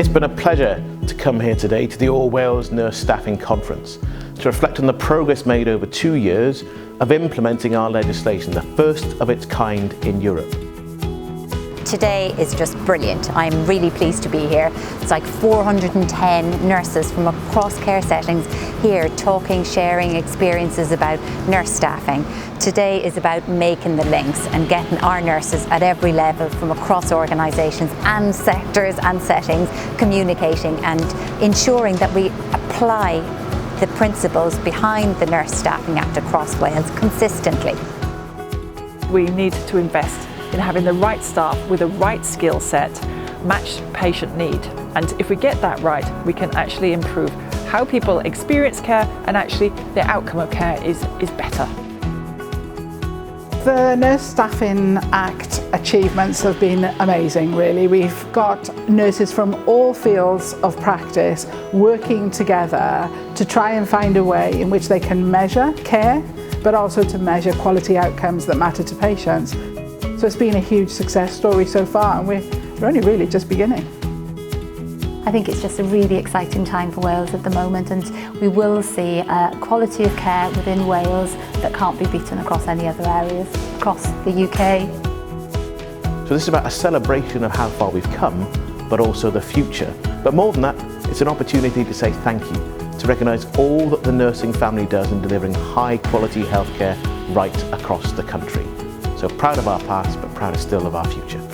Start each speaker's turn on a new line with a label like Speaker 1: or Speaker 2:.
Speaker 1: It's been a pleasure to come here today to the All Wales Nurse Staffing Conference to reflect on the progress made over 2 years of implementing our legislation, the first of its kind in Europe.
Speaker 2: Today is just brilliant. I'm really pleased to be here. It's like 410 nurses from across care settings here talking, sharing experiences about nurse staffing. Today is about making the links and getting our nurses at every level from across organisations and sectors and settings communicating and ensuring that we apply the principles behind the Nurse Staffing Act across Wales consistently.
Speaker 3: We need to invest in having the right staff with the right skill set, match patient need. And if we get that right, we can actually improve how people experience care, and actually their outcome of care is better.
Speaker 4: The Nurse Staffing Act achievements have been amazing, really. We've got nurses from all fields of practice working together to try and find a way in which they can measure care, but also to measure quality outcomes that matter to patients. So it's been a huge success story so far, and we're only really just beginning.
Speaker 5: I think it's just a really exciting time for Wales at the moment, and we will see a quality of care within Wales that can't be beaten across any other areas across the UK.
Speaker 1: So this is about a celebration of how far we've come, but also the future. But more than that, it's an opportunity to say thank you, to recognise all that the nursing family does in delivering high quality healthcare right across the country. So proud of our past, but prouder still of our future.